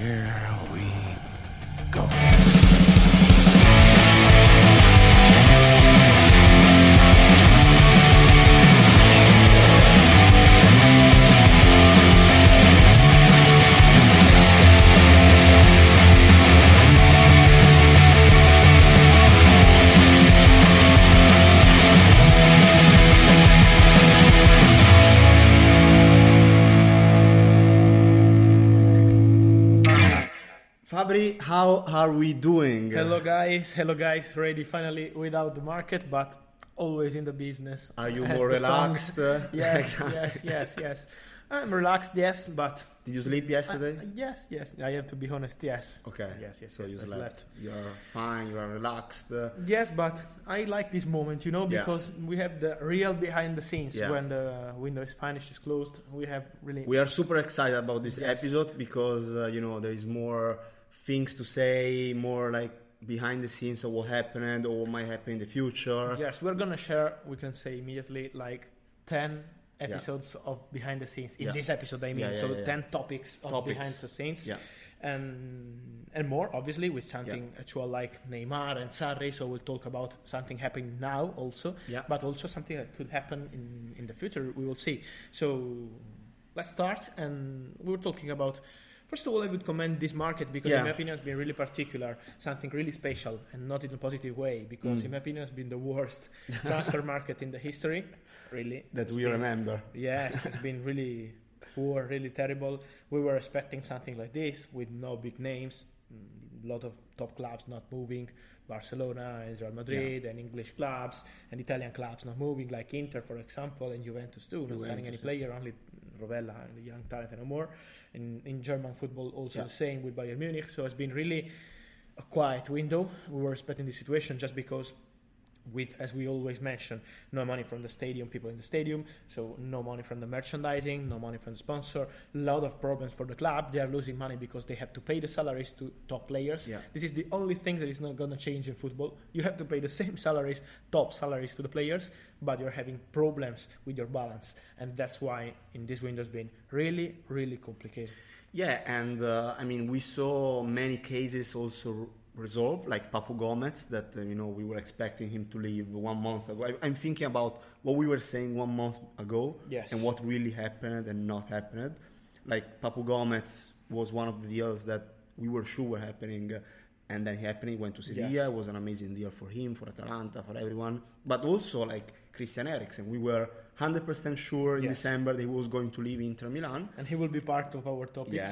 Here we go. Fabri, how are we doing? Hello guys, ready finally without the market, but always in the business. Are you more relaxed? Yes. I'm relaxed, yes, but... Did you sleep yesterday? Yes, I have to be honest, yes. Okay. Yes. So you slept. You're fine, you are relaxed. Yes, but I like this moment, because we have the real behind the scenes when the window is finished, is closed. We are super excited about this episode because, there is more things to say, more like behind the scenes of what happened or what might happen in the future. Yes, we're going to share, we can say immediately, like 10 episodes of behind the scenes. In this episode, I mean. 10 topics of behind the scenes. Yeah. And more, obviously, with something actual like Neymar and Sarri. So we'll talk about something happening now also, but also something that could happen in the future. We will see. So let's start. And we were talking about... First of all, I would commend this market because, in my opinion, has been really particular, something really special, and not in a positive way, because, in my opinion, it's been the worst transfer market in the history, really. That we remember. Yes, it's been really poor, really terrible. We were expecting something like this with no big names, a lot of top clubs not moving, Barcelona and Real Madrid and English clubs and Italian clubs not moving, like Inter, for example, and Juventus too, not signing any player, only Rovella and the young talent and no more. In German football also the same with Bayern Munich. So it's been really a quiet window. We were expecting this situation just because with, as we always mention, no money from the stadium, people in the stadium, so no money from the merchandising, no money from the sponsor, a lot of problems for the club. They are losing money because they have to pay the salaries to top players. This is the only thing that is not going to change in football. You have to pay the same salaries, top salaries to the players, but you're having problems with your balance, and that's why in this window has been really, really complicated. Yeah, and we saw many cases also resolved, like Papu Gomez, that we were expecting him to leave 1 month ago. I'm thinking about what we were saying 1 month ago and what really happened and not happened. Like Papu Gomez was one of the deals that we were sure were happening, and then he went to Sevilla. It was an amazing deal for him, for Atalanta, for everyone. But also like Christian Eriksen, we were 100% sure in December that he was going to leave Inter Milan, and he will be part of our topics.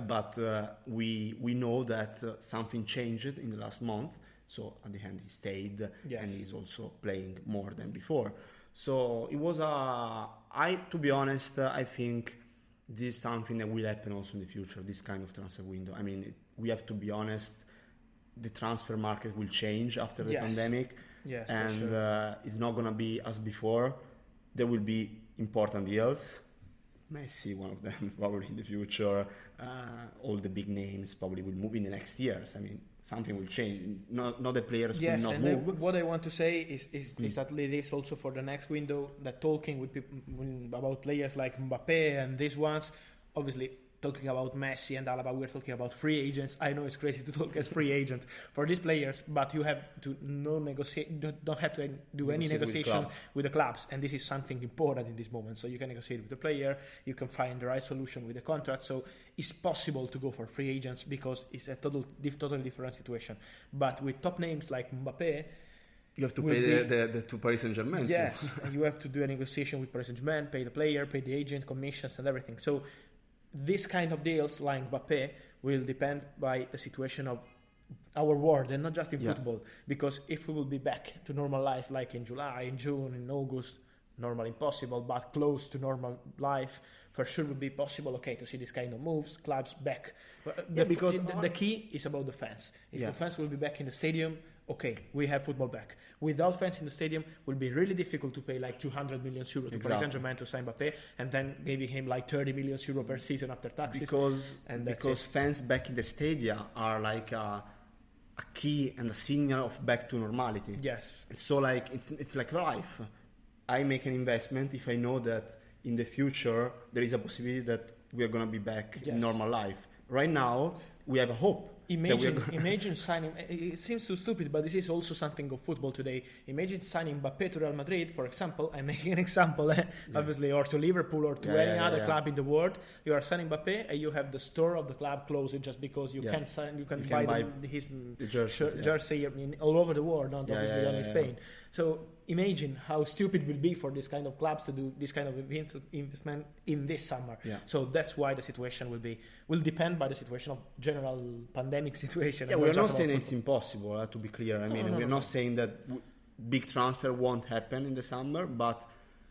But we know that something changed in the last month. So at the end he stayed, and he's also playing more than before. So it was to be honest, I think this is something that will happen also in the future. This kind of transfer window. I mean, we have to be honest. The transfer market will change after the pandemic, and it's not going to be as before. There will be important deals. Messi, one of them, probably in the future. All the big names probably will move in the next years. I mean, something will change. Not the players will not move. What I want to say is exactly this also for the next window, that talking with people about players like Mbappe and these ones, obviously talking about Messi and Alaba, we're talking about free agents. I know it's crazy to talk as free agent for these players, but you have to don't have to do any negotiation with the clubs, and this is something important in this moment. So you can negotiate with the player, you can find the right solution with the contract. So it's possible to go for free agents because it's a totally different situation. But with top names like Mbappe, you have to pay the to Paris Saint-Germain. Yes, and you have to do a negotiation with Paris Saint-Germain, pay the player, pay the agent, commissions and everything. So this kind of deals like Mbappe will depend by the situation of our world, and not just in football, because if we will be back to normal life like in July, in June, in August, normal impossible, but close to normal life, for sure would be possible, to see this kind of moves, clubs back. Because the key is about the fans. If the fans will be back in the stadium, we have football back. Without fans in the stadium, it will be really difficult to pay like 200 million euros to Paris Saint-Germain to sign Mbappe, and then giving him like 30 million euros per season after taxes. Because fans back in the stadia are like a key and a signal of back to normality. Yes. So like it's like life. I make an investment if I know that in the future there is a possibility that we are going to be back in normal life. right now we have a hope. Imagine signing. It seems so stupid, but this is also something of football today. Imagine signing Mbappé to Real Madrid, for example. I'm making an example, obviously, or to Liverpool or to any other club in the world. You are signing Mbappé, and you have the store of the club closed just because you can't sign. You can buy his jersey all over the world, not obviously only Spain. So imagine how stupid it will be for this kind of clubs to do this kind of investment in this summer. Yeah. So that's why the situation will depend by the situation of general pandemic situation. Yeah, we're not saying it's impossible, to be clear. I mean, we're not saying that big transfer won't happen in the summer, but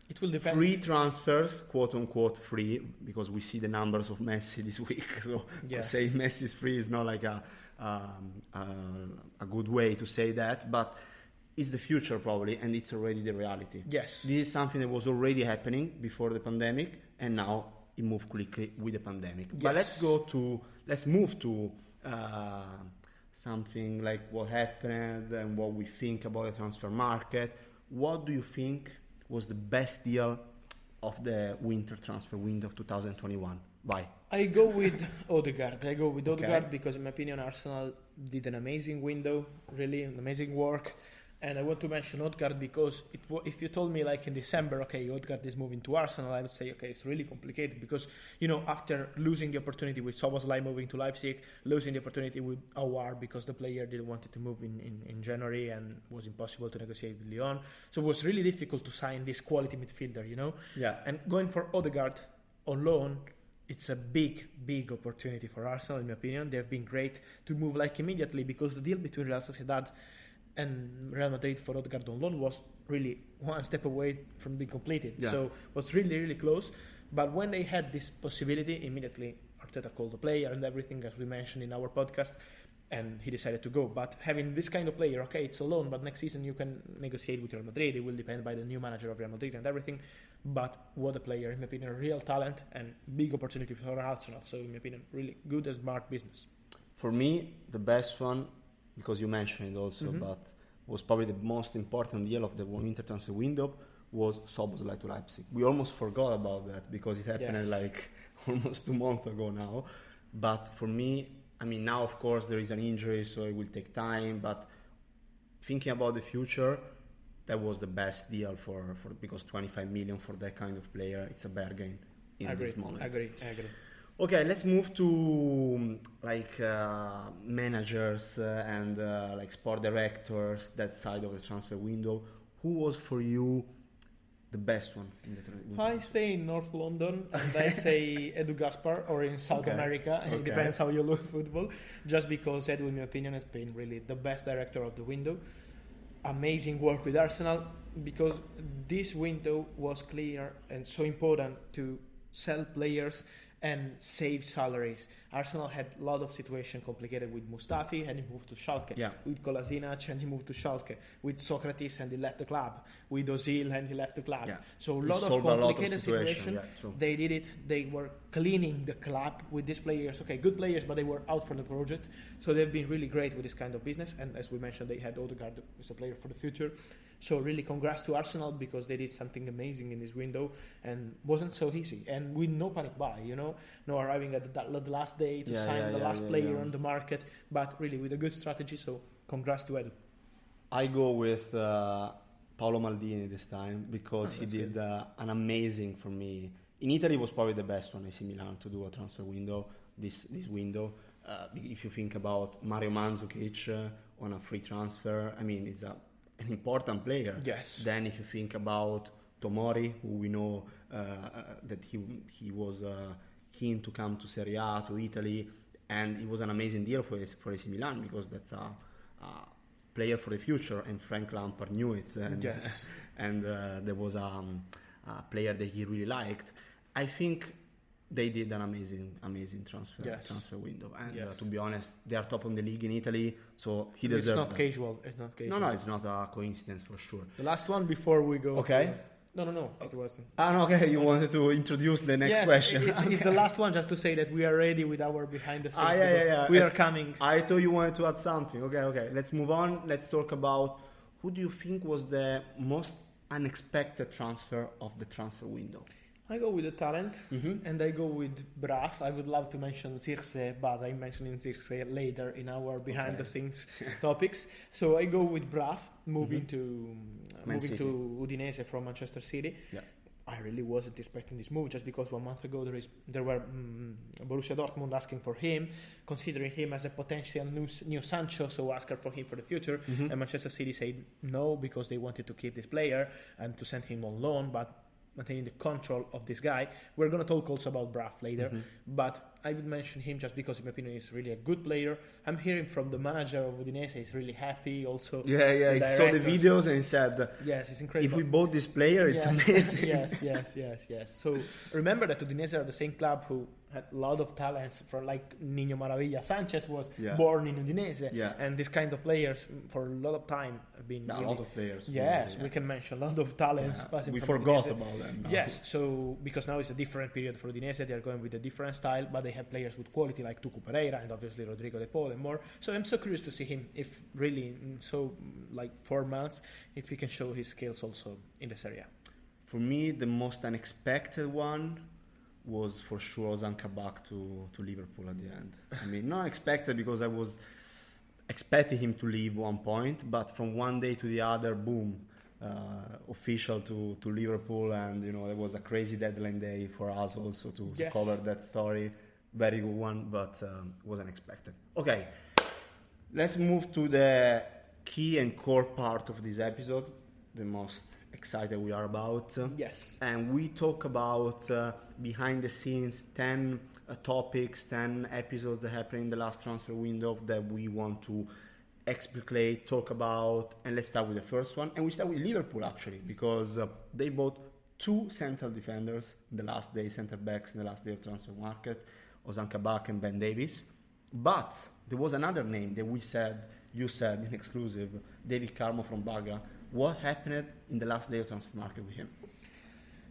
it will depend. Free transfers, quote unquote free, because we see the numbers of Messi this week. So saying Messi is free is not like a good way to say that, but it's the future probably, and it's already the reality. Yes. This is something that was already happening before the pandemic, and now it moved quickly with the pandemic. Yes. But let's move to something like what happened and what we think about the transfer market. What do you think was the best deal of the winter transfer window of 2021? Why? I go with Odegaard. Because in my opinion Arsenal did an amazing window, really an amazing work. And I want to mention Odegaard because if you told me like in December, okay, Odegaard is moving to Arsenal, I would say, okay, it's really complicated because, after losing the opportunity with Szoboszlai moving to Leipzig, losing the opportunity with Aouar because the player didn't want to move in January and was impossible to negotiate with Lyon. So it was really difficult to sign this quality midfielder, Yeah. And going for Odegaard on loan, it's a big, big opportunity for Arsenal, in my opinion. They have been great to move like immediately because the deal between Real Sociedad and Real Madrid for Odegaard on loan was really one step away from being completed. Yeah. So it was really, really close. But when they had this possibility, immediately Arteta called the player and everything, as we mentioned in our podcast, and he decided to go. But having this kind of player, okay, it's a loan, but next season you can negotiate with Real Madrid. It will depend by the new manager of Real Madrid and everything. But what a player, in my opinion, real talent and big opportunity for Arsenal. So in my opinion, really good and smart business. For me, the best one, because you mentioned it also, but was probably the most important deal of the winter transfer window, was Szoboszlai to Leipzig. We almost forgot about that because it happened like almost 2 months ago now. But for me, I mean, now of course there is an injury, so it will take time. But thinking about the future, that was the best deal for because 25 million for that kind of player, it's a bargain in this moment. I agree. Okay, let's move to managers and like sport directors, that side of the transfer window. Who was for you the best one in the transfer window? I stay in North London and I say Edu Gaspar, or in South America. It depends how you look at football. Just because Edu, in my opinion, has been really the best director of the window. Amazing work with Arsenal because this window was clear and so important to sell players and save salaries. Arsenal had a lot of situation complicated with Mustafi and he moved to Schalke. Yeah. With Kolasinac and he moved to Schalke. With Socrates and he left the club. With Ozil and he left the club. Yeah. So a lot of complicated situation. They did it. They were cleaning the club with these players. Okay, good players, but they were out from the project. So they've been really great with this kind of business. And as we mentioned, they had Odegaard as a player for the future. So really congrats to Arsenal because they did something amazing in this window and wasn't so easy. And with no panic buy, no arriving at the last day to sign the last player on the market, but really with a good strategy. So congrats to Edu. I go with Paolo Maldini this time because he did an amazing, for me. In Italy, was probably the best one, AC Milan, to do a transfer window, this window. If you think about Mario Mandzukic on a free transfer, I mean, it's an important player. Yes. Then if you think about Tomori, who we know that he was keen to come to Serie A, to Italy, and it was an amazing deal for AC Milan because that's a player for the future, and Frank Lampard knew it. And, and there was a player that he really liked. I think they did an amazing transfer window, and to be honest, they are top on the league in Italy, so he deserves that. It's not casual. No, it's not a coincidence for sure. The last one before we go. Okay. No, it wasn't. Okay, you wanted to introduce the next question. It's the last one, just to say that we are ready with our behind the scenes. We are coming. I thought you wanted to add something. Okay. Let's move on. Let's talk about who do you think was the most unexpected transfer of the transfer window? I go with the talent, and I go with Braff. I would love to mention Zirkzee, but I'm mentioning Zirkzee later in our behind-the-scenes topics. So I go with Braff, moving to Udinese from Manchester City. Yeah. I really wasn't expecting this move just because 1 month ago there were Borussia Dortmund asking for him, considering him as a potential new Sancho, so asking for him for the future. And Manchester City said no because they wanted to keep this player and to send him on loan, but maintaining the control of this guy. We're going to talk also about Braff later, but I would mention him just because, in my opinion, he's really a good player. I'm hearing from the manager of Udinese, he's really happy also. Yeah, he saw the videos and he said, yes, it's incredible. If we bought this player, it's amazing. Yes. So remember that Udinese are the same club who had a lot of talents, from like Nino Maravilla Sanchez was born in Udinese, and this kind of players for a lot of time have been a lot of players. Yes, we can mention a lot of talents. Passing we from forgot Udinese. About them. No. Yes, so because now it's a different period for Udinese, they are going with a different style, but they have players with quality like Tucu Pereira and obviously Rodrigo De Paul and more. So I'm so curious to see him, if really in 4 months, if he can show his skills also in the Serie A. For me, the most unexpected one was for sure Ozan Kabak to Liverpool at the end. I mean, not expected because I was expecting him to leave 1 point, but from one day to the other, boom, official to Liverpool, and it was a crazy deadline day for us also to cover that story. Very good one, but wasn't expected. Okay, let's move to the key and core part of this episode, the most excited we are about. Yes. And we talk about behind the scenes 10 topics, 10 episodes that happened in the last transfer window that we want to explicate, talk about. And let's start with the first one. And we start with Liverpool, actually, because they bought 2 central defenders in the last day, center backs in the last day of transfer market, Ozan Kabak and Ben Davies. But there was another name that you said in exclusive, David Carmo from Braga. What happened in the last day of transfer market with him?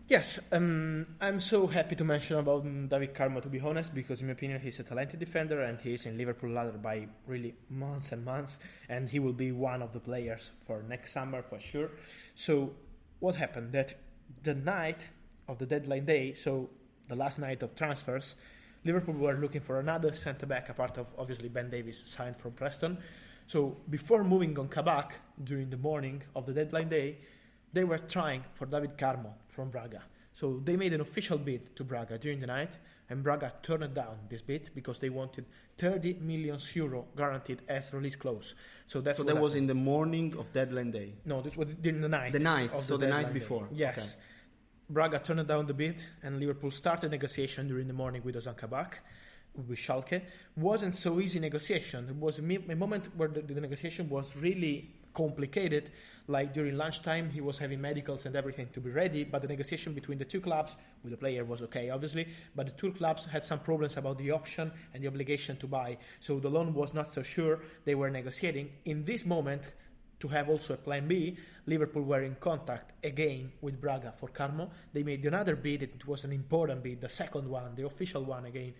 Yes, I'm so happy to mention about David Carmo, to be honest, because in my opinion he's a talented defender and he's in Liverpool ladder by really months and months, and he will be one of the players for next summer for sure. So what happened? That the night of the deadline day, so the last night of transfers, Liverpool were looking for another centre-back apart of obviously Ben Davies signed from Preston. So before moving on Kabak during the morning of the deadline day, they were trying for David Carmo from Braga. So they made an official bid to Braga during the night, and Braga turned down this bid because they wanted 30 million euro guaranteed as release clause. So that was in the morning of deadline day? No, this was during the night. The night, so the night before. Day. Yes. Okay. Braga turned down the bid, and Liverpool started negotiation during the morning with Ozan Kabak, with Schalke. Wasn't so easy negotiation. It was a moment where the negotiation was really complicated. Like during lunchtime, he was having medicals and everything to be ready, but the negotiation between the two clubs, with the player was okay, obviously, but the two clubs had some problems about the option and the obligation to buy. So the loan was not so sure. They were negotiating. In this moment, to have also a plan B, Liverpool were in contact again with Braga for Carmo. They made another bid. It was an important bid, the second one, the official one again,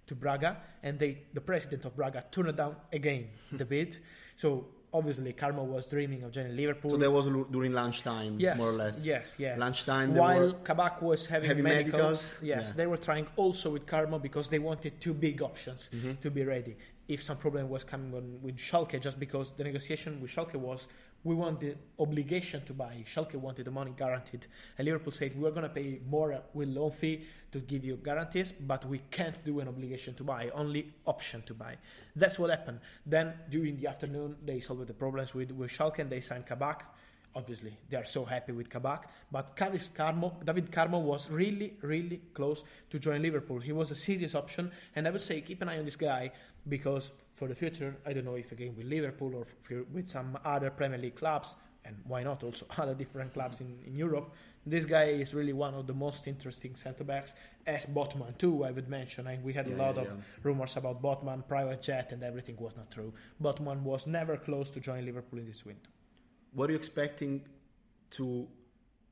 to Braga, and the president of Braga turned down again the bid. So obviously Carmo was dreaming of joining Liverpool. So that was during lunchtime, yes, more or less. Yes. Lunchtime. While Kabak was having medicals. Yes, they were trying also with Carmo because they wanted 2 big options to be ready. If some problem was coming on with Schalke, just because the negotiation with Schalke was, we want the obligation to buy. Schalke wanted the money guaranteed. And Liverpool said, we are going to pay more with loan fee to give you guarantees, but we can't do an obligation to buy, only option to buy. That's what happened. Then during the afternoon, they solved the problems with Schalke and they signed Kabak. Obviously, they are so happy with Kabak. But David Carmo was really, really close to join Liverpool. He was a serious option. And I would say, keep an eye on this guy, because for the future, I don't know if again with Liverpool or with some other Premier League clubs, and why not also other different clubs in Europe, this guy is really one of the most interesting centre-backs, as Botman too, I would mention. And we had a lot of rumours about Botman, private jet, and everything was not true. Botman was never close to join Liverpool in this window. What are you expecting to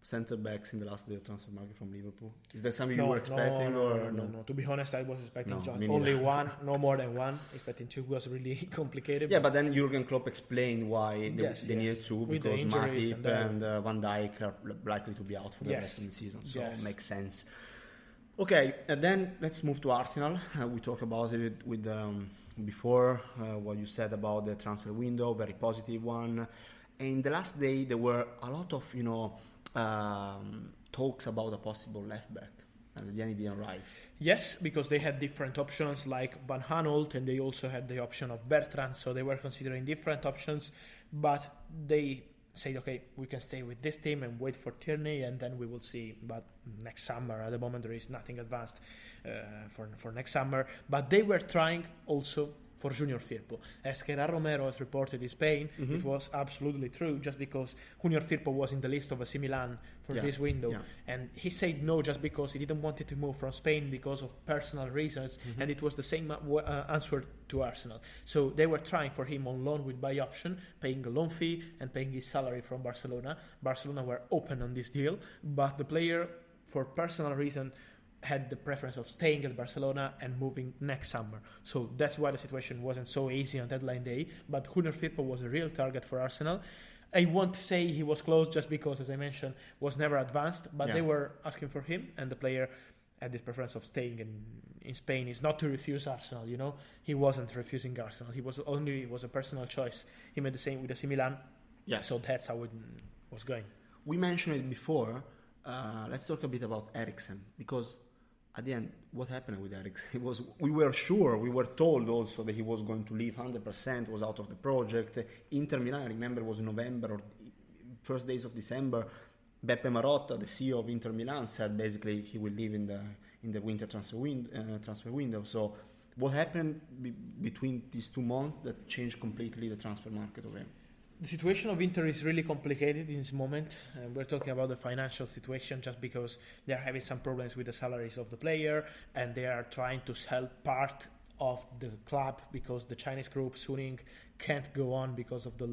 centre-backs in the last day of transfer market from Liverpool? Is that something you were expecting? No. To be honest, I was expecting only one, no more than one. Expecting 2 was really complicated. Yeah, but then Jurgen Klopp explained why they needed 2, because Matip and Van Dijk are likely to be out for the rest of the season. So it makes sense. Okay, and then let's move to Arsenal. We talked about it with before what you said about the transfer window, very positive one. And the last day there were a lot of talks about a possible left back, and at the end it didn't arrive. Yes, because they had different options like Van Aanholt, and they also had the option of Bertrand, so they were considering different options, but they said, okay, we can stay with this team and wait for Tierney, and then we will see. But next summer, at the moment, there is nothing advanced for next summer. But they were trying also for Junior Firpo. As Gerard Romero has reported in Spain, it was absolutely true, just because Junior Firpo was in the list of AC Milan for this window. Yeah. And he said no just because he didn't want to move from Spain because of personal reasons, and it was the same answer to Arsenal. So they were trying for him on loan with buy option, paying a loan fee and paying his salary from Barcelona. Barcelona were open on this deal, but the player, for personal reason, had the preference of staying at Barcelona and moving next summer. So that's why the situation wasn't so easy on deadline day. But Junior Firpo was a real target for Arsenal. I won't say he was close just because, as I mentioned, was never advanced, but they were asking for him, and the player had this preference of staying in Spain. It's not to refuse Arsenal, you know. He wasn't refusing Arsenal. It was a personal choice. He made the same with AC Milan. Yeah. So that's how it was going. We mentioned it before. Let's talk a bit about Eriksen, because at the end, what happened with Eriksen? We were told also that he was going to leave 100%, was out of the project. Inter Milan, I remember, was in November or first days of December. Beppe Marotta, the CEO of Inter Milan, said basically he will leave in the winter transfer window. So what happened between these 2 months that changed completely the transfer market of him? The situation of Inter is really complicated in this moment. We're talking about the financial situation just because they're having some problems with the salaries of the player, and they are trying to sell part of the club because the Chinese group Suning can't go on because of the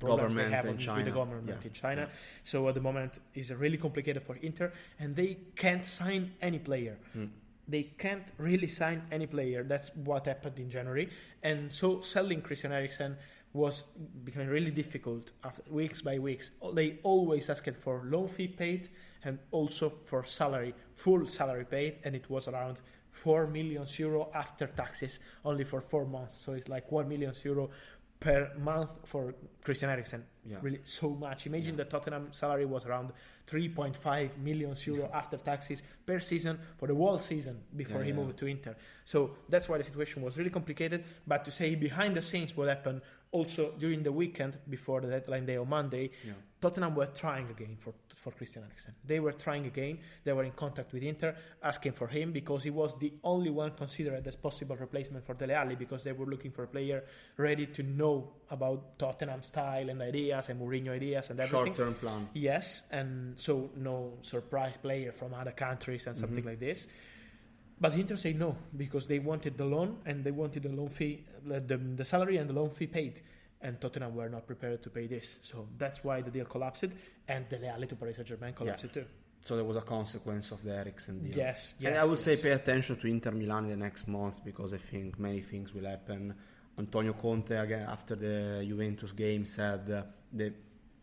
problems they have with the government in China. Yeah. So at the moment it's really complicated for Inter, and they can't sign any player. They can't really sign any player. That's what happened in January. And so selling Christian Eriksen was becoming really difficult after weeks by weeks. They always asked for loan fee paid and also for full salary paid, and it was around 4 million euro after taxes, only for 4 months. So it's like 1 million euro per month for Christian Eriksen. Yeah. Really so much. Imagine the Tottenham salary was around 3.5 million euro after taxes per season for the whole season before he moved to Inter. So that's why the situation was really complicated. But to say behind the scenes what happened, also during the weekend before the deadline day on Monday, Tottenham were trying again for Christian Eriksen. They were trying again. They were in contact with Inter, asking for him because he was the only one considered as possible replacement for Dele Alli, because they were looking for a player ready to know about Tottenham style and ideas and Mourinho ideas and everything. Short-term plan. Yes, and so no surprise player from other countries and something like this. But Inter said no, because they wanted the loan and they wanted the loan fee, the salary and the loan fee paid. And Tottenham were not prepared to pay this. So that's why the deal collapsed, and Dele Alli to Paris Saint-Germain collapsed too. So there was a consequence of the Eriksen deal. Yes. And I would say pay attention to Inter Milan in the next month, because I think many things will happen. Antonio Conte, again, after the Juventus game, said the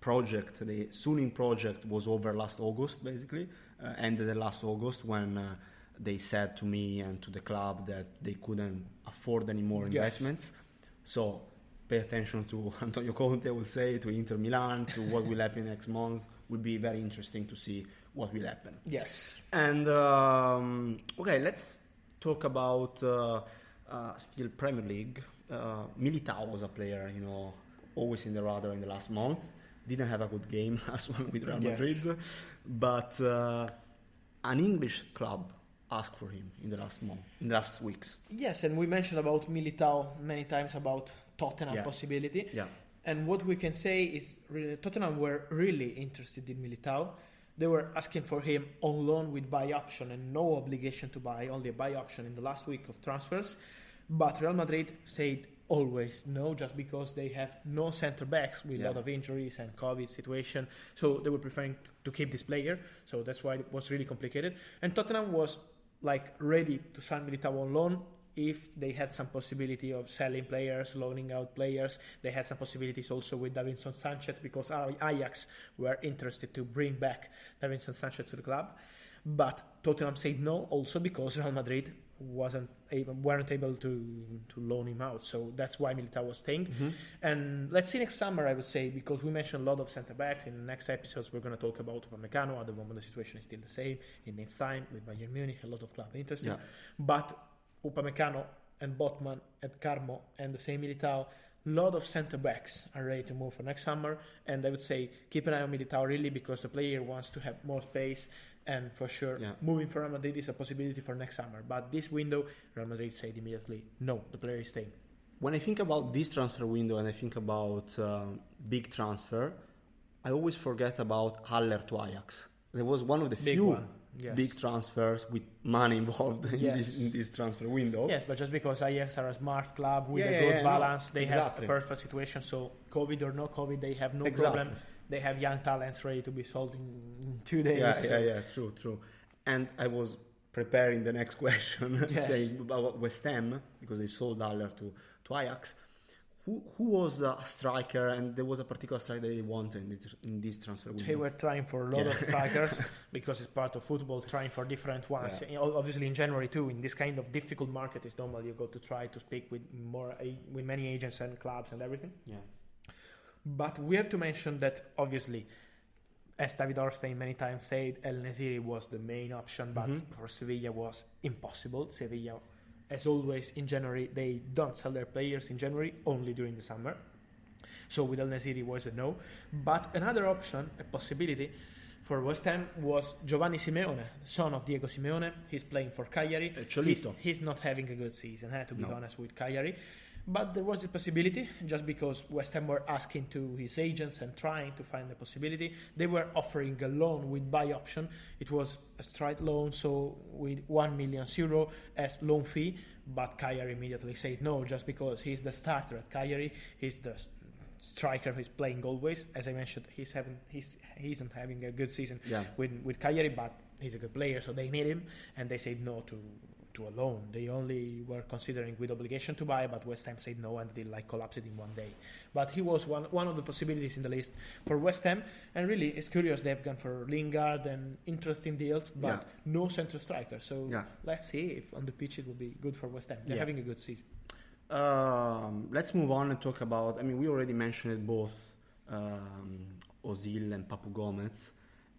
Suning project was over last August, basically. Ended last August when they said to me and to the club that they couldn't afford any more investments. So pay attention to Antonio Conte, I will say, to Inter Milan, to what will happen next month. Will be very interesting to see what will happen. Yes. And okay, let's talk about still Premier League. Militao was a player, always in the radar in the last month. Didn't have a good game last one with Real Madrid, but an English club asked for him in the last weeks. Yes, and we mentioned about Militao many times, about Tottenham possibility. Yeah. And what we can say is Tottenham were really interested in Militao. They were asking for him on loan with buy option and no obligation to buy, only a buy option in the last week of transfers. But Real Madrid said always no, just because they have no center backs with a lot of injuries and COVID situation. So they were preferring to keep this player. So that's why it was really complicated. And Tottenham was ready to sign Militao on loan if they had some possibility of selling players, loaning out players. They had some possibilities also with Davinson Sanchez, because Ajax were interested to bring back Davinson Sanchez to the club. But Tottenham said no, also because Real Madrid weren't able to loan him out. So that's why Militao was staying. And let's see next summer, I would say, because we mentioned a lot of centre-backs. In the next episodes, we're going to talk about Upamecano. At the moment, the situation is still the same. It needs time with Bayern Munich, a lot of clubs interested. Yeah. But Upamecano and Botman and Carmo and the same Militao, a lot of centre-backs are ready to move for next summer. And I would say keep an eye on Militao, really, because the player wants to have more space. And for sure, moving for Real Madrid is a possibility for next summer. But this window, Real Madrid said immediately, no, the player is staying. When I think about this transfer window and I think about big transfer, I always forget about Haller to Ajax. There was one of the few big transfers with money involved in this transfer window. Yes, but just because Ajax are a smart club with a good balance, they have a perfect situation. So COVID or no COVID, they have no problem. They have young talents ready to be sold in 2 days. True. And I was preparing the next question, saying about West Ham, because they sold Haller to Ajax. Who was a striker, and there was a particular striker they wanted in this transfer window? They were trying for a lot of strikers, because it's part of football, trying for different ones. Obviously in January too, in this kind of difficult market, it's normal you go to try to speak with many agents and clubs and everything. Yeah. But we have to mention that, obviously, as David Orstein many times said, El Nesiri was the main option, but for Sevilla was impossible. Sevilla, as always, in January, they don't sell their players in January, only during the summer. So with El Nesiri was a no. But another option, a possibility for West Ham, was Giovanni Simeone, son of Diego Simeone. He's playing for Cagliari. He's not having a good season, to be honest, with Cagliari. But there was a possibility, just because West Ham were asking to his agents and trying to find a possibility. They were offering a loan with buy option. It was a straight loan, so with €1 million as loan fee. But Cagliari immediately said no, just because he's the starter at Cagliari. He's the striker who's playing always. As I mentioned, he isn't having a good season with Cagliari, but he's a good player, so they need him. And they said no to a loan. They only were considering with obligation to buy, but West Ham said no, and they collapsed it in 1 day. But he was one of the possibilities in the list for West Ham. And really, it's curious, they've gone for Lingard and interesting deals, but no central striker. So let's see if on the pitch it will be good for West Ham. They're having a good season. Let's move on and talk about, we already mentioned both Ozil and Papu Gomez,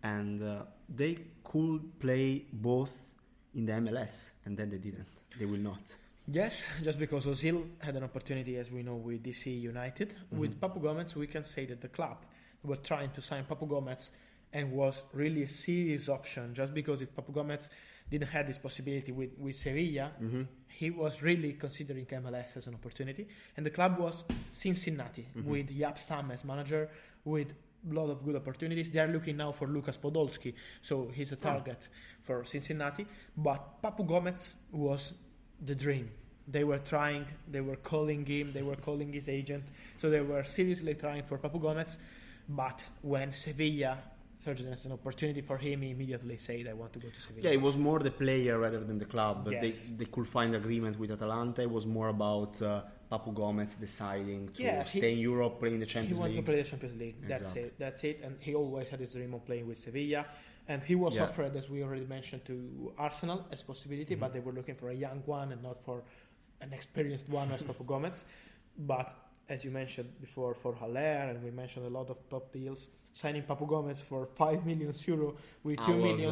and they could play both in the MLS, and then they didn't. They will not. Yes, just because Ozil had an opportunity, as we know, with DC United. With Papu Gomez, we can say that the club were trying to sign Papu Gomez and was really a serious option, just because if Papu Gomez didn't have this possibility with Sevilla, he was really considering MLS as an opportunity. And the club was Cincinnati, with Jaap Stam as manager, with a lot of good opportunities. They are looking now for Lukas Podolski, so he's a target for Cincinnati. But Papu Gomez was the dream. They were trying, they were calling him, they were calling his agent, so they were seriously trying for Papu Gomez. But when Sevilla surged as an opportunity for him, he immediately said, I want to go to Sevilla. Yeah, it was more the player rather than the club. But they could find agreement with Atalanta. It was more about Papu Gomez deciding to stay in Europe, play in the Champions League. He wanted to play the Champions League. That's it. And he always had his dream of playing with Sevilla. And he was offered, as we already mentioned, to Arsenal as possibility, but they were looking for a young one and not for an experienced one as Papu Gomez. But as you mentioned before, for Haller, and we mentioned a lot of top deals, signing Papu Gomez for €5 million with €2 million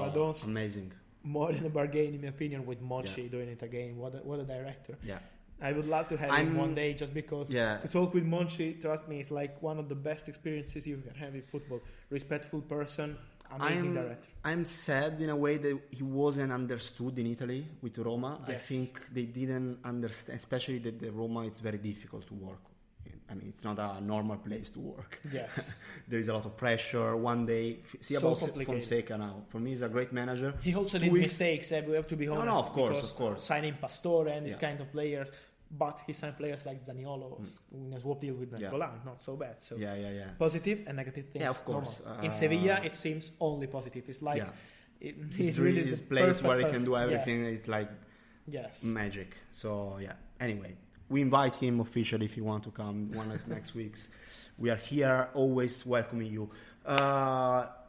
add-ons. Amazing. More than a bargain, in my opinion, with Monchi doing it again. What a director. Yeah. I would love to have him one day, just because to talk with Monchi, trust me, it's like one of the best experiences you can have in football. Respectful person, amazing director. I'm sad in a way that he wasn't understood in Italy with Roma. Yes. I think they didn't understand, especially that the Roma, it's very difficult to work. It's not a normal place to work. Yes. There is a lot of pressure. One day, see about Fonseca now. For me, he's a great manager. He also did mistakes, we have to be honest. No, of course. Signing Pastore and this kind of players, but he signed players like Zaniolo in a swap deal with Golan, not so bad. So positive and negative things. Yeah, of course. In Sevilla, it seems only positive. It's like he's really this place where he can do everything. It's like magic. So yeah. Anyway, we invite him officially if you want to come one of next weeks. We are here, always welcoming you.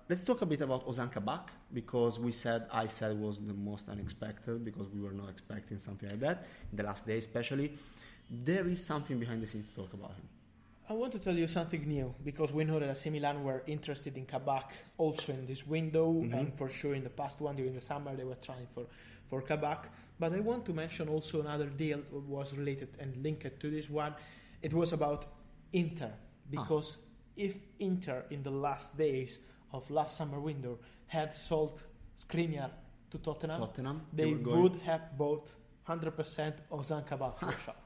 Let's talk a bit about Ozan Kabak, because I said was the most unexpected, because we were not expecting something like that in the last day, especially. There is something behind the scenes to talk about him. I want to tell you something new, because we know that AC Milan were interested in Kabak also in this window, and for sure in the past one during the summer they were trying for Kabak. But I want to mention also another deal that was related and linked to this one. It was about Inter, because if Inter in the last days of last summer window had sold Skriniar to Tottenham, they would have bought 100% Ozan Kabak for Schalke.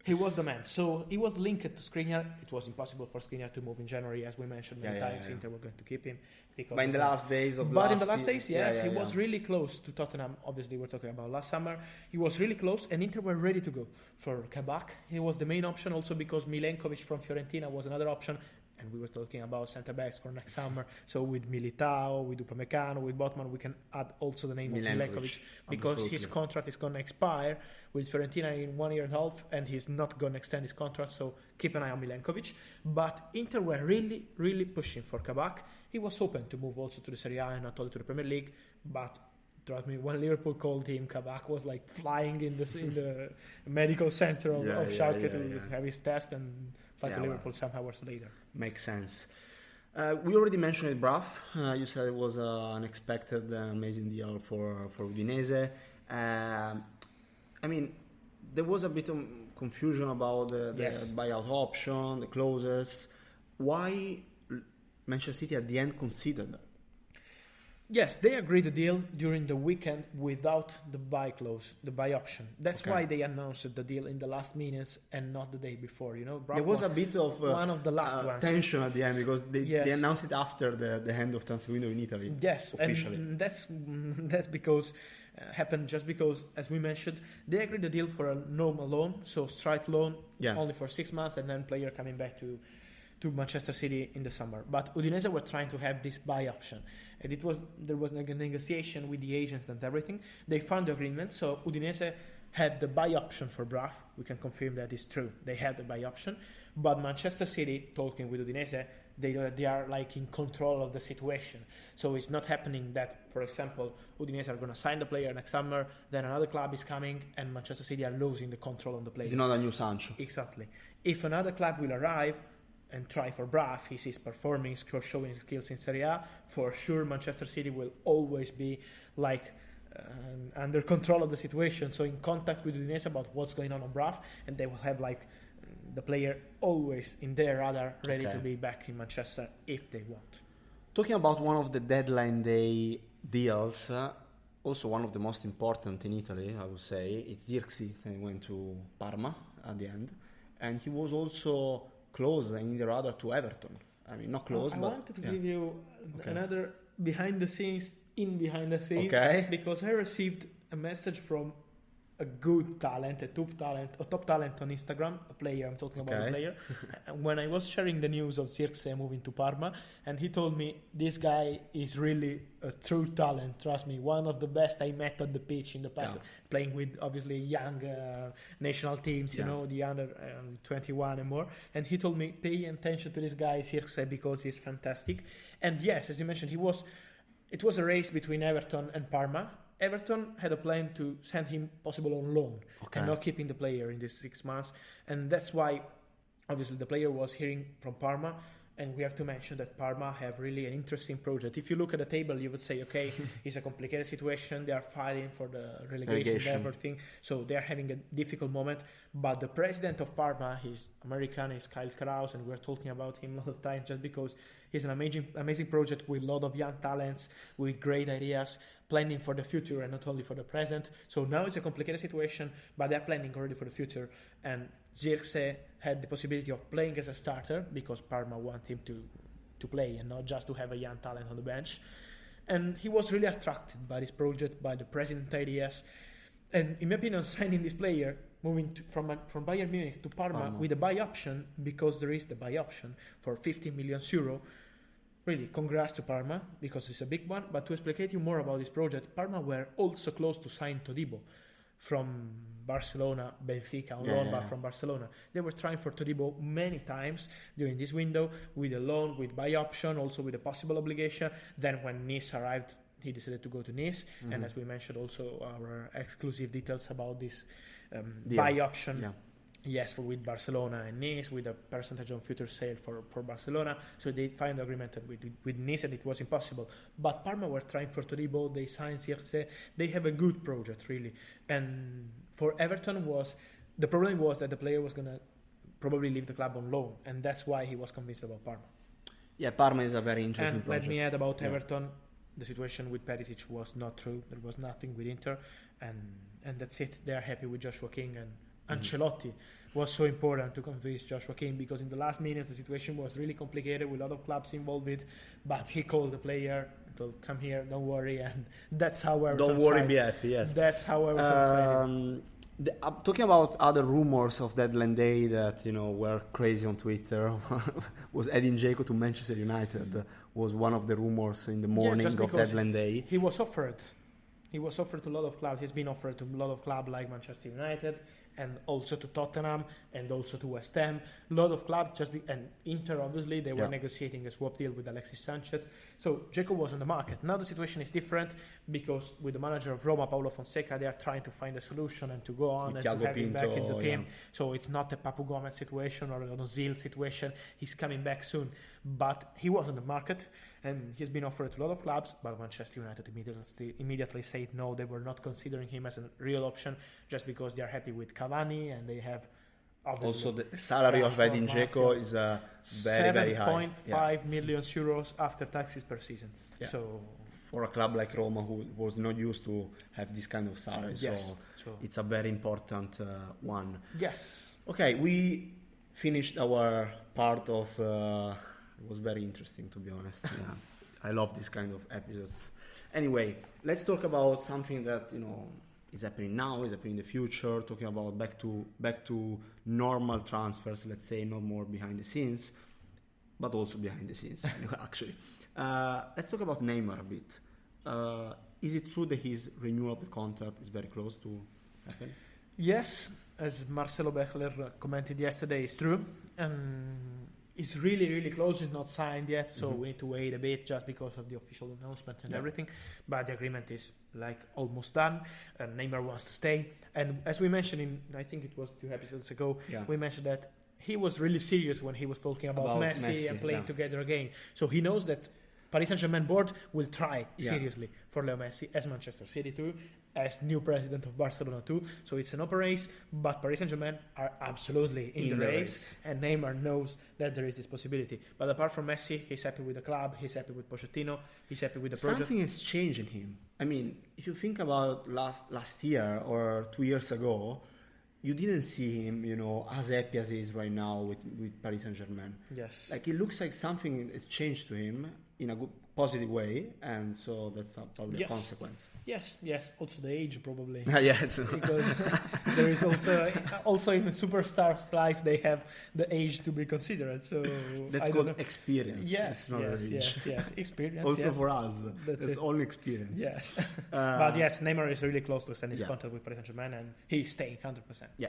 He was the man. So he was linked to Skriniar. It was impossible for Skriniar to move in January, as we mentioned many times. Inter were going to keep him. But in the last days of But in the last days, yes, he was really close to Tottenham. Obviously, we're talking about last summer. He was really close, and Inter were ready to go for Kabak. He was the main option also because Milenkovic from Fiorentina was another option. And we were talking about centre-backs for next summer. So with Militao, with Upamecano, with Botman, we can add also the name of Milenkovic, because his contract is going to expire with Fiorentina in 1 year and a half, and he's not going to extend his contract, so keep an eye on Milenkovic. But Inter were really, really pushing for Kabak. He was open to move also to the Serie A and not only to the Premier League, but trust me, when Liverpool called him, Kabak was like flying in the medical center of Schalke to have his test and fight to Liverpool some hours later. Makes sense. We already mentioned it, Braff. You said it was an unexpected, amazing deal for Udinese. I mean, there was a bit of confusion about the buyout option, the clauses. Why Manchester City at the end considered that? Yes, they agreed the deal during the weekend without the buy clause, the buy option. That's why they announced the deal in the last minutes and not the day before. You know, there was a bit of one of the last ones. Tension at the end, because they announced it after the end of transfer window in Italy. Yes, officially. And that's because happened just because, as we mentioned, they agreed the deal for a normal loan, so straight loan, only for 6 months, and then player coming back to Manchester City in the summer. But Udinese were trying to have this buy option, and there was a negotiation with the agents and everything. They found the agreement, so Udinese had the buy option for Braff. We can confirm that is true. They had the buy option, but Manchester City, talking with Udinese, they know that they are like in control of the situation. So it's not happening that, for example, Udinese are going to sign the player next summer, then another club is coming, and Manchester City are losing the control on the player. It's not a new Sancho. Exactly. If another club will arrive and try for Braff, he sees performing, showing his skills in Serie A, for sure Manchester City will always be like under control of the situation, so in contact with Udinese about what's going on Braff, and they will have like the player always in their radar, ready to be back in Manchester if they want. Talking about one of the deadline day deals, also one of the most important in Italy, I would say, it's Zirkzee. He went to Parma at the end, and he was also close in the radar to Everton. I mean, not close, I but... wanted to give you another behind the scenes, because I received a message from a good talent, a top talent on Instagram, a player, I'm talking about a player, when I was sharing the news of Zirkzee moving to Parma, and he told me, this guy is really a true talent, trust me, one of the best I met on the pitch in the past, playing with obviously young national teams, you know, the under 21 and more, and he told me, pay attention to this guy Zirkzee because he's fantastic. And yes, as you mentioned, it was a race between Everton and Parma. Everton had a plan to send him possible on loan and not keeping the player in these 6 months. And that's why, obviously, the player was hearing from Parma. And we have to mention that Parma have really an interesting project. If you look at the table, you would say, okay, it's a complicated situation. They are fighting for the relegation and everything. So they are having a difficult moment. But the president of Parma, he's American, he's Kyle Kraus, and we're talking about him all the time just because he's an amazing project with a lot of young talents, with great ideas, planning for the future and not only for the present. So now it's a complicated situation, but they're planning already for the future. And Zirkzee had the possibility of playing as a starter because Parma want him to play and not just to have a young talent on the bench. And he was really attracted by this project, by the president ideas. And in my opinion, signing this player, moving from Bayern Munich to Parma with a buy option, because there is the buy option for 50 million euro, really, congrats to Parma, because it's a big one. But to explain to you more about this project, Parma were also close to sign Todibo from Barcelona, Benfica on loan, but from Barcelona. They were trying for Todibo many times during this window, with a loan, with buy option, also with a possible obligation. Then when Nice arrived, he decided to go to Nice. And as we mentioned, also our exclusive details about this buy option. Yeah. Yes, with Barcelona and Nice, with a percentage on future sale for Barcelona. So they find agreement with Nice, and it was impossible. But Parma were trying for Todibo. They signed Circe. They have a good project, really. And for Everton, the problem was that the player was going to probably leave the club on loan, and that's why he was convinced about Parma. Yeah, Parma is a very interesting project. Let me add about Everton. The situation with Perisic was not true. There was nothing with Inter, and that's it. They are happy with Joshua King, and Ancelotti was so important to convince Joshua King, because in the last minutes the situation was really complicated with a lot of clubs involved with, but he called the player and told, come here, don't worry, and that's how Everton don't worry, be happy, yes. That's how Everton signed. Talking about other rumors of deadline day that were crazy on Twitter, was adding Dzeko to Manchester United was one of the rumors in the morning of deadline day. He was offered to a lot of clubs. He's been offered to a lot of clubs like Manchester United, and also to Tottenham, and also to West Ham. A lot of clubs and Inter, obviously, they were negotiating a swap deal with Alexis Sanchez. So Dzeko was on the market. Now the situation is different, because with the manager of Roma, Paulo Fonseca, they are trying to find a solution and to go on and to have him back in the team. So it's not a Papu Gomez situation or an Ozil situation. He's coming back soon. But he was on the market, and he's been offered to a lot of clubs, but Manchester United immediately said no. They were not considering him as a real option, just because they are happy with Cavani, and they have also the salary of Edin Dzeko is very, very high. 7.5 million euros after taxes per season. Yeah. So for a club like Roma, who was not used to have this kind of salary, so it's a very important one. Yes. Okay, we finished our part of... it was very interesting, to be honest. Yeah, I love this kind of episodes. Anyway, let's talk about something that is happening now, is happening in the future. Talking about back to normal transfers. Let's say not more behind the scenes, but also behind the scenes. Actually, let's talk about Neymar a bit. Is it true that his renewal of the contract is very close to happen? Yes, as Marcelo Bechler commented yesterday, it's true. It's really, really close. It's not signed yet, so we need to wait a bit just because of the official announcement and everything. But the agreement is almost done. And Neymar wants to stay. And as we mentioned I think it was 2 episodes ago, we mentioned that he was really serious when he was talking about Messi and playing together again. So he knows that Paris Saint-Germain board will try seriously for Leo Messi, as Manchester City too, as new president of Barcelona too. So it's an open race, but Paris Saint-Germain are absolutely in the race, and Neymar knows that there is this possibility. But apart from Messi, he's happy with the club, he's happy with Pochettino, he's happy with the project. Something has changed in him. I mean, if you think about last year or 2 years ago, you didn't see him, as happy as he is right now with Paris Saint-Germain. Yes. Like, it looks like something has changed to him in a good, positive way, and so that's probably a consequence. Yes. Also the age, probably. Yes. Because there is also in superstars' life, they have the age to be considered. So that's called experience. Yes, experience. Also for us, that's only experience. Yes. But yes, Neymar is really close to sign his contract with Paris Saint-Germain, and he's staying 100%. Yeah.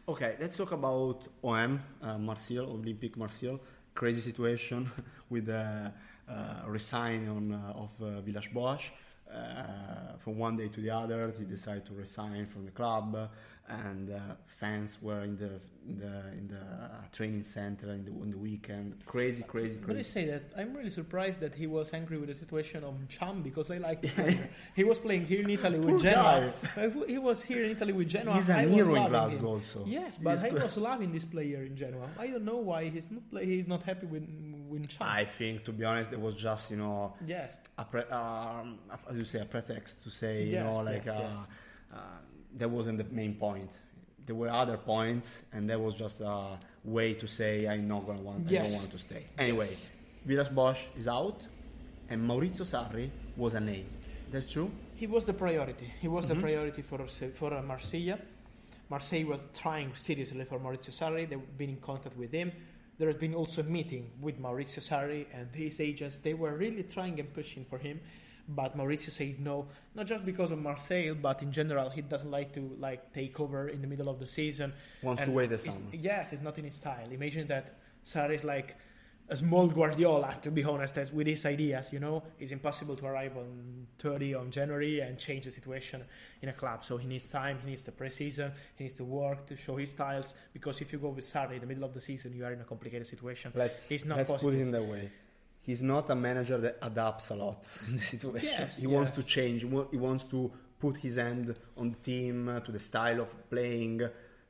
Okay, let's talk about OM, Marseille, Olympique Marseille. Crazy situation with the resign of Villas-Boas. From one day to the other, he decided to resign from the club, and fans were in the training center in the weekend. Crazy. But I say that I'm really surprised that he was angry with the situation of Cham, because I like him. He was playing here in Italy with Genoa. He was here in Italy with Genoa. He's a hero in Glasgow also. Yes, but I was loving this player in Genoa. I don't know why he's not happy with Cham. I think, to be honest, it was just yes, a pretext to say that wasn't the main point. There were other points, and that was just a way to say I don't want to stay. Anyway, Villas-Boas is out, and Maurizio Sarri was a name. That's true? He was the priority. He was the priority for Marseille. Marseille was trying seriously for Maurizio Sarri. They've been in contact with him. There has been also a meeting with Maurizio Sarri and his agents. They were really trying and pushing for him. but Maurizio said no, not just because of Marseille, but in general he doesn't like to take over in the middle of the season. Wants to wait the summer. Yes, it's not in his style. Imagine that Sarri is like a small Guardiola, to be honest, as with his ideas, it's impossible to arrive on 30 on January and change the situation in a club. So he needs time, he needs the pre-season, he needs to work to show his styles, because if you go with Sarri in the middle of the season, you are in a complicated situation. Let's put it in that way. He's not a manager that adapts a lot in the situation. Yes, he wants to change, he wants to put his hand on the team, to the style of playing.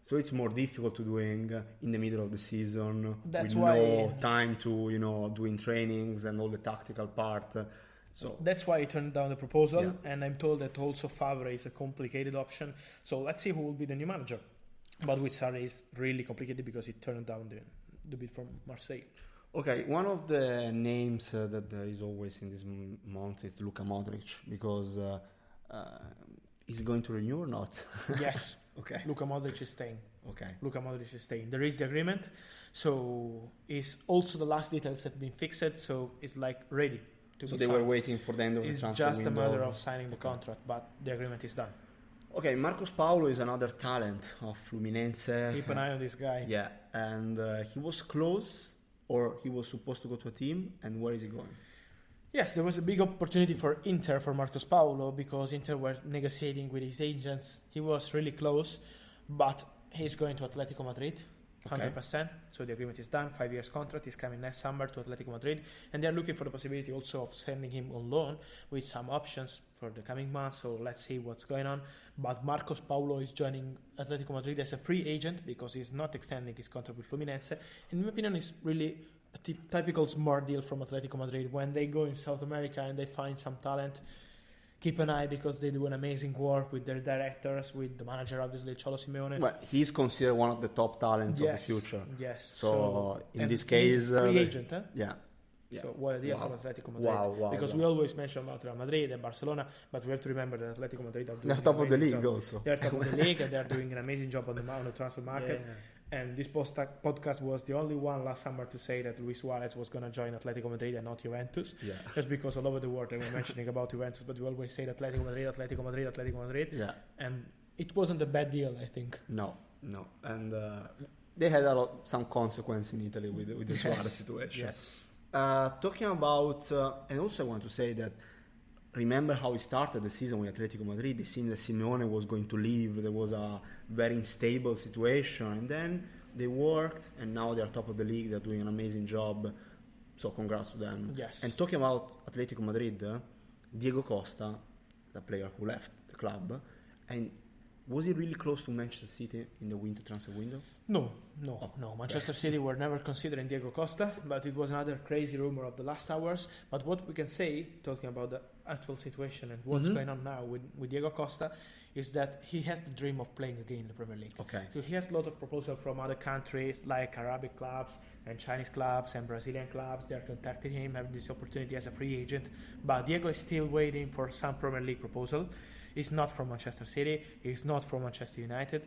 So it's more difficult to doing in the middle of the season. That's with why no time to doing trainings and all the tactical part. So that's why he turned down the proposal, and I'm told that also Favre is a complicated option. So let's see who will be the new manager. But with Sarri is really complicated because he turned down the bid from Marseille. Okay, one of the names that is always in this month is Luka Modric, because is he going to renew or not? Yes. Okay. Luka Modric is staying. Okay. Luka Modric is staying. There is the agreement, so it's also the last details have been fixed, so it's ready to be signed. So they were waiting for the end of the transfer window. It's just a matter of signing the contract, but the agreement is done. Okay, Marcos Paulo is another talent of Fluminense. Keep an eye on this guy. Yeah, and he was close, or he was supposed to go to a team, and where is he going? Yes, there was a big opportunity for Inter for Marcos Paulo, because Inter were negotiating with his agents. He was really close, but he's going to Atletico Madrid, 100%. Okay. So the agreement is done. 5 years contract. He's coming next summer to Atletico Madrid, and they're looking for the possibility also of sending him on loan with some options for the coming months. So let's see what's going on. But Marcos Paulo is joining Atletico Madrid as a free agent because he's not extending his contract with Fluminense. In my opinion, it's really a typical smart deal from Atletico Madrid. When they go in South America and they find some talent, keep an eye, because they do an amazing work with their directors, with the manager, obviously, Giovanni Simeone. Well, he's considered one of the top talents of the future. Yes. So in this case... free agent, huh? Yeah. So what a deal for Atletico Madrid. Wow. Because we always mention about Real Madrid and Barcelona, but we have to remember that Atletico Madrid are doing they're top of the league job. also. They're top of the league, and they're doing an amazing job on the transfer market. Yeah. And this podcast was the only one last summer to say that Luis Suarez was going to join Atletico Madrid and not Juventus. Yeah. Just because all over the world they were mentioning about Juventus, but we always say Atletico Madrid. Yeah. And it wasn't a bad deal, I think. No. And they had some consequence in Italy with the Suarez situation. Yes. Talking about, and also I want to say that, remember how he started the season with Atletico Madrid? It seemed that Simeone was going to leave. There was a very unstable situation, and then they worked, and now they are top of the league. They're doing an amazing job. So congrats to them. Yes. And talking about Atletico Madrid, Diego Costa, the player who left the club, and was he really close to Manchester City in the winter transfer window? No. Manchester City were never considering Diego Costa, but it was another crazy rumor of the last hours. But what we can say, talking about the actual situation and what's going on now with Diego Costa, is that he has the dream of playing again in the Premier League. Okay. So he has a lot of proposals from other countries, like Arabic clubs and Chinese clubs and Brazilian clubs. They are contacting him, having this opportunity as a free agent. But Diego is still waiting for some Premier League proposal. He's not from Manchester City. He's not from Manchester United.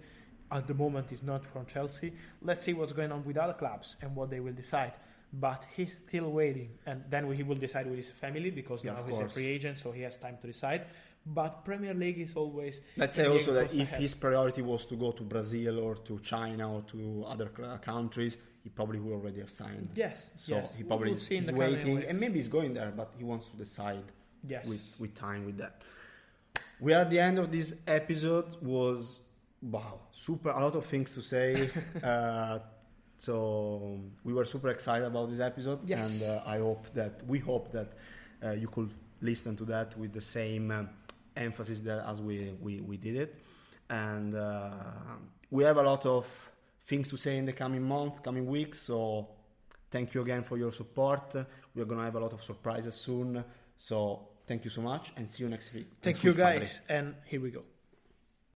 At the moment, he's not from Chelsea. Let's see what's going on with other clubs and what they will decide. But he's still waiting. And then he will decide with his family, because now he's a free agent, so he has time to decide. But Premier League is always... Let's say also that if his priority was to go to Brazil or to China or to other countries, he probably would already have signed. Yes. So he probably is waiting. And maybe he's going there, but he wants to decide with time with that. We are at the end of this episode. Was super, a lot of things to say. So we were super excited about this episode, and we hope that you could listen to that with the same emphasis as we did it. And we have a lot of things to say in the coming weeks. So thank you again for your support. We are gonna have a lot of surprises soon. So thank you so much, and see you next week. Thank you, guys, and here we go.